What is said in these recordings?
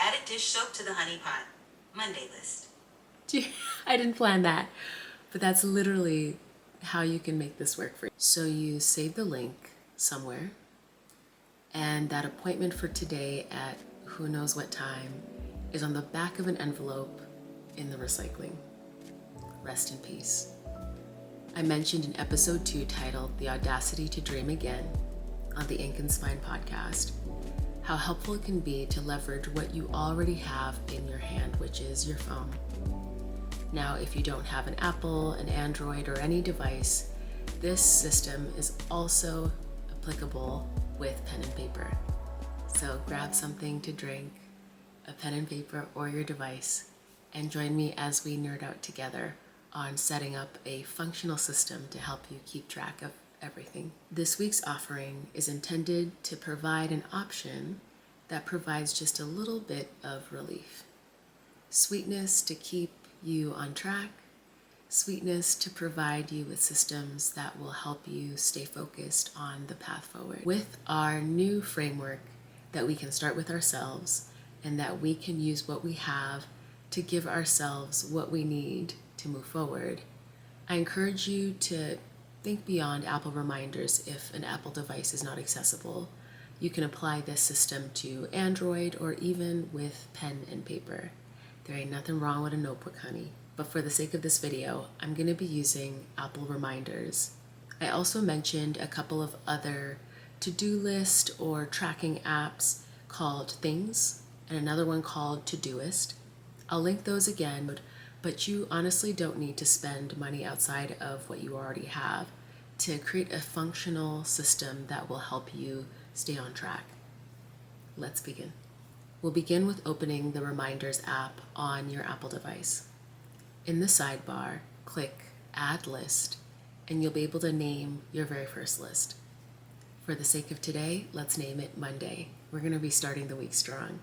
added dish soap to the honey pot. Monday list. I didn't plan that, but that's literally how you can make this work for you. So you save the link somewhere, and that appointment for today at who knows what time is on the back of an envelope in the recycling. Rest in peace. I mentioned in episode 2 titled The Audacity to Dream Again on the Ink and Spine podcast how helpful it can be to leverage what you already have in your hand, which is your phone. Now, if you don't have an Apple, an Android, or any device, this system is also applicable with pen and paper. So grab something to drink, a pen and paper, or your device, and join me as we nerd out together on setting up a functional system to help you keep track of everything. This week's offering is intended to provide an option that provides just a little bit of relief. Sweetness to keep you on track, sweetness to provide you with systems that will help you stay focused on the path forward. With our new framework that we can start with ourselves and that we can use what we have to give ourselves what we need to move forward, I encourage you to think beyond Apple reminders if an Apple device is not accessible. You can apply this system to Android or even with pen and paper. There ain't nothing wrong with a notebook, honey. But for the sake of this video, I'm going to be using Apple reminders. I also mentioned a couple of other to-do list or tracking apps called Things and another one called Todoist. I'll link those again, but you honestly don't need to spend money outside of what you already have to create a functional system that will help you stay on track. Let's begin. We'll begin with opening the Reminders app on your Apple device. In the sidebar, click Add List, and you'll be able to name your very first list. For the sake of today, let's name it Monday. We're going to be starting the week strong.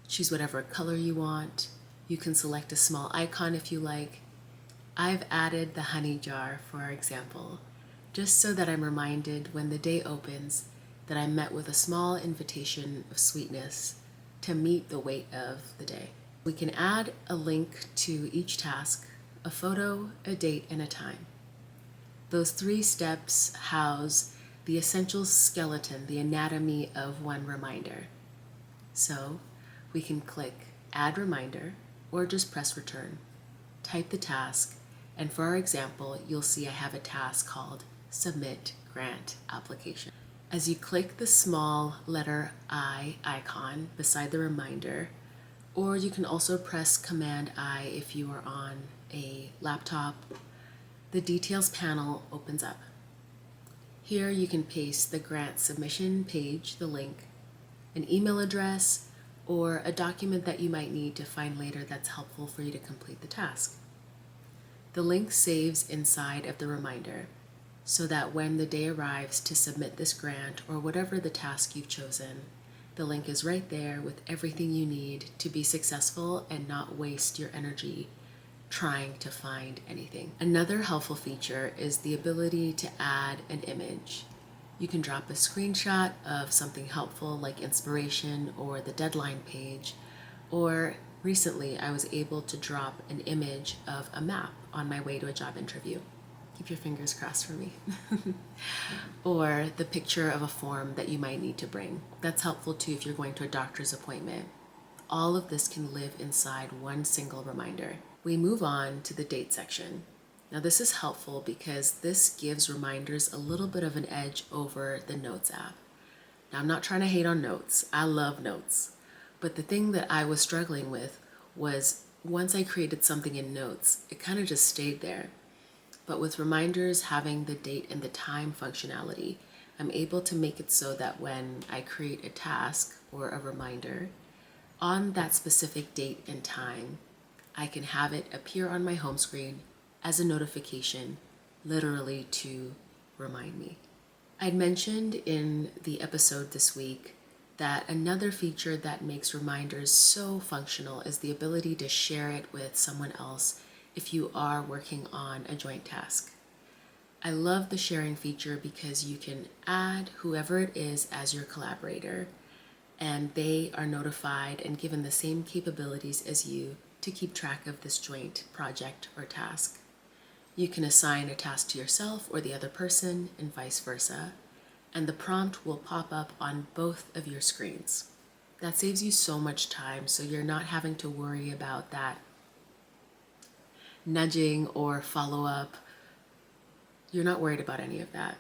Choose whatever color you want. You can select a small icon if you like. I've added the honey jar, for example, just so that I'm reminded when the day opens that I'm met with a small invitation of sweetness to meet the weight of the day. We can add a link to each task, a photo, a date, and a time. Those 3 steps house the essential skeleton, the anatomy of one reminder. So we can click Add Reminder or just press Return. Type the task, and for our example, you'll see I have a task called Submit Grant Application. As you click the small letter I icon beside the reminder, or you can also press Command I if you are on a laptop, the details panel opens up. Here you can paste the grant submission page, the link, an email address, or a document that you might need to find later that's helpful for you to complete the task. The link saves inside of the reminder so that when the day arrives to submit this grant or whatever the task you've chosen, the link is right there with everything you need to be successful and not waste your energy trying to find anything. Another helpful feature is the ability to add an image. You can drop a screenshot of something helpful like inspiration or the deadline page, or recently I was able to drop an image of a map on my way to a job interview. Keep your fingers crossed for me. Or the picture of a form that you might need to bring. That's helpful too if you're going to a doctor's appointment. All of this can live inside one single reminder. We move on to the date section. Now this is helpful because this gives reminders a little bit of an edge over the Notes app. Now I'm not trying to hate on Notes. I love Notes. But the thing that I was struggling with was once I created something in Notes, it kind of just stayed there. But with reminders having the date and the time functionality, I'm able to make it so that when I create a task or a reminder, on that specific date and time, I can have it appear on my home screen as a notification, literally to remind me. I'd mentioned in the episode this week that another feature that makes reminders so functional is the ability to share it with someone else if you are working on a joint task. I love the sharing feature because you can add whoever it is as your collaborator, and they are notified and given the same capabilities as you to keep track of this joint project or task. You can assign a task to yourself or the other person and vice versa, and the prompt will pop up on both of your screens. That saves you so much time, so you're not having to worry about that nudging or follow-up. You're not worried about any of that.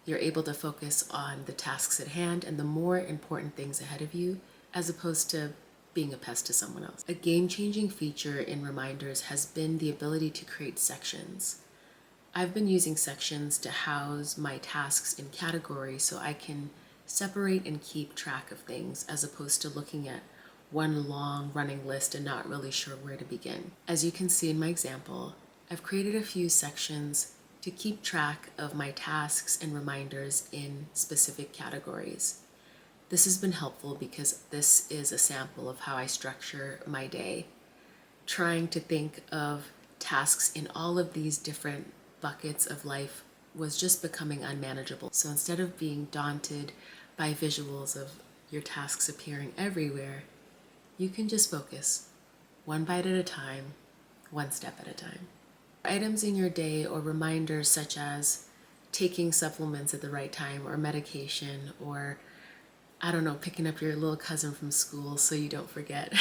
You're able to focus on the tasks at hand and the more important things ahead of you, as opposed to being a pest to someone else. A game-changing feature in reminders has been the ability to create sections. I've been using sections to house my tasks in categories so I can separate and keep track of things, as opposed to looking at one long running list and not really sure where to begin. As you can see in my example, I've created a few sections to keep track of my tasks and reminders in specific categories. This has been helpful because this is a sample of how I structure my day. Trying to think of tasks in all of these different buckets of life was just becoming unmanageable. So instead of being daunted by visuals of your tasks appearing everywhere, you can just focus one bite at a time, one step at a time. Items in your day or reminders such as taking supplements at the right time or medication or, I don't know, picking up your little cousin from school so you don't forget.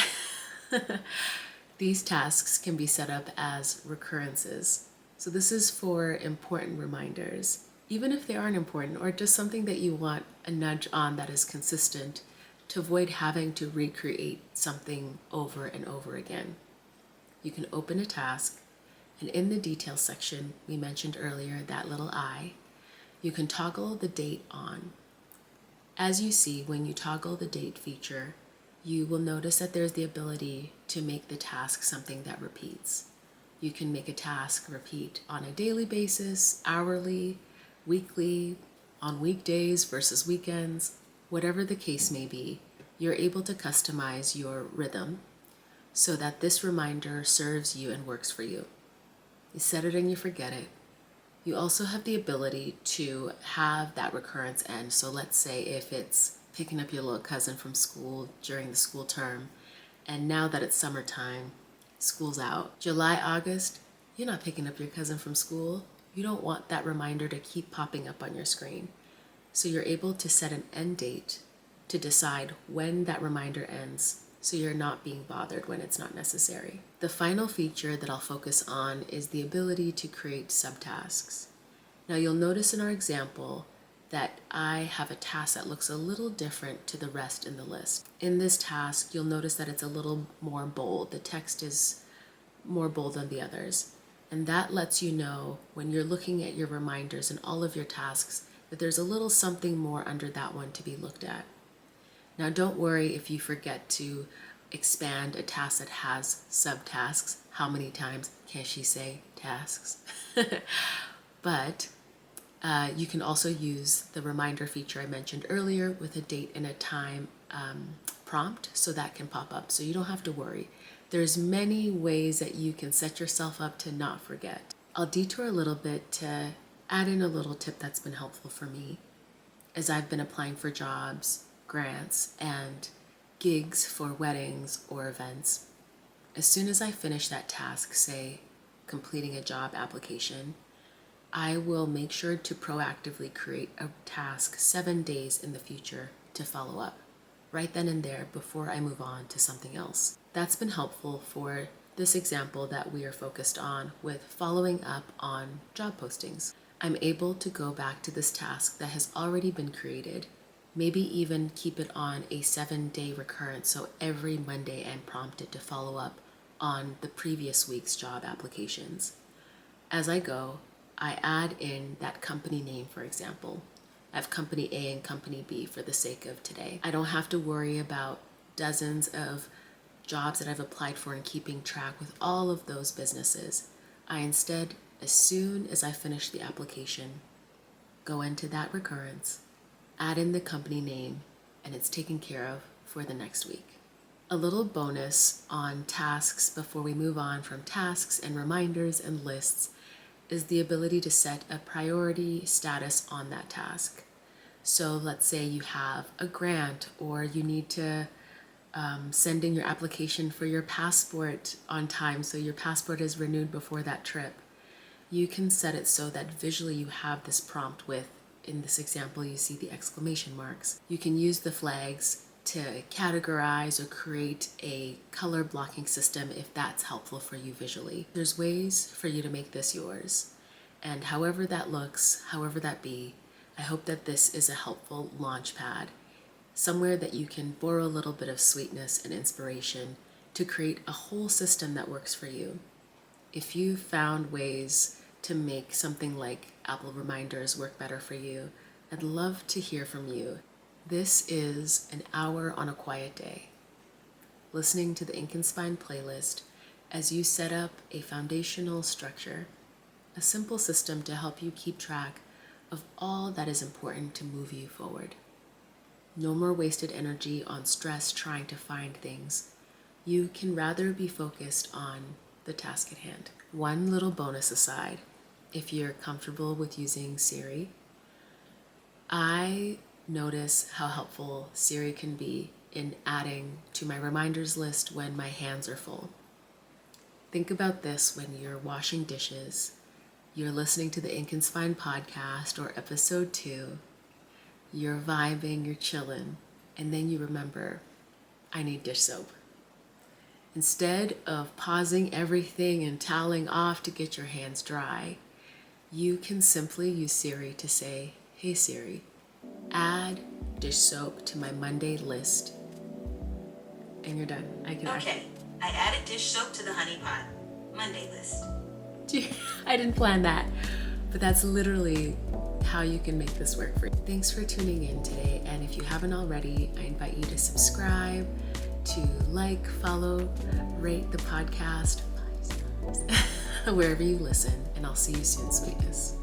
These tasks can be set up as recurrences. So this is for important reminders, even if they aren't important or just something that you want a nudge on that is consistent, to avoid having to recreate something over and over again. You can open a task, and in the details section, we mentioned earlier that little I, you can toggle the date on. As you see, when you toggle the date feature, you will notice that there's the ability to make the task something that repeats. You can make a task repeat on a daily basis, hourly, weekly, on weekdays versus weekends. Whatever the case may be, you're able to customize your rhythm so that this reminder serves you and works for you. You set it and you forget it. You also have the ability to have that recurrence end. So let's say if it's picking up your little cousin from school during the school term, and now that it's summertime, school's out. July, August, you're not picking up your cousin from school. You don't want that reminder to keep popping up on your screen. So you're able to set an end date to decide when that reminder ends, so you're not being bothered when it's not necessary. The final feature that I'll focus on is the ability to create subtasks. Now you'll notice in our example that I have a task that looks a little different to the rest in the list. In this task, you'll notice that it's a little more bold. The text is more bold than the others. And that lets you know when you're looking at your reminders and all of your tasks that there's a little something more under that one to be looked at. Now don't worry if you forget to expand a task that has subtasks. How many times can she say tasks? But you can also use the reminder feature I mentioned earlier with a date and a time prompt, so that can pop up, so you don't have to worry. There's many ways that you can set yourself up to not forget. I'll detour a little bit to add in a little tip that's been helpful for me as I've been applying for jobs, grants, and gigs for weddings or events. As soon as I finish that task, say completing a job application, I will make sure to proactively create a task 7 days in the future to follow up, right then and there before I move on to something else. That's been helpful for this example that we are focused on with following up on job postings. I'm able to go back to this task that has already been created, maybe even keep it on a 7-day recurrence, so every Monday I'm prompted to follow up on the previous week's job applications. As I go, I add in that company name, for example. I have company A and company B for the sake of today. I don't have to worry about dozens of jobs that I've applied for and keeping track with all of those businesses. I instead, as soon as I finish the application, go into that recurrence, add in the company name, and it's taken care of for the next week. A little bonus on tasks before we move on from tasks and reminders and lists is the ability to set a priority status on that task. So let's say you have a grant or you need to send in your application for your passport on time so your passport is renewed before that trip. You can set it so that visually you have this prompt with, in this example, you see the exclamation marks. You can use the flags to categorize or create a color blocking system if that's helpful for you visually. There's ways for you to make this yours. And however that looks, however that be, I hope that this is a helpful launch pad, somewhere that you can borrow a little bit of sweetness and inspiration to create a whole system that works for you. If you found ways to make something like Apple reminders work better for you, I'd love to hear from you. This is an hour on a quiet day, listening to the Ink and Spine playlist as you set up a foundational structure, a simple system to help you keep track of all that is important to move you forward. No more wasted energy on stress trying to find things. You can rather be focused on the task at hand. One little bonus aside, if you're comfortable with using Siri, I notice how helpful Siri can be in adding to my reminders list when my hands are full. Think about this when you're washing dishes, you're listening to the Ink and Spine podcast or episode 2, you're vibing, you're chilling, and then you remember, I need dish soap. Instead of pausing everything and toweling off to get your hands dry, you can simply use Siri to say, hey Siri, add dish soap to my Monday list. And you're done. Okay, I added dish soap to the honey pot Monday list. I didn't plan that, but that's literally how you can make this work for you. Thanks for tuning in today, and if you haven't already, I invite you to subscribe, to like, follow, rate the podcast 5 stars wherever you listen, and I'll see you soon, sweetness.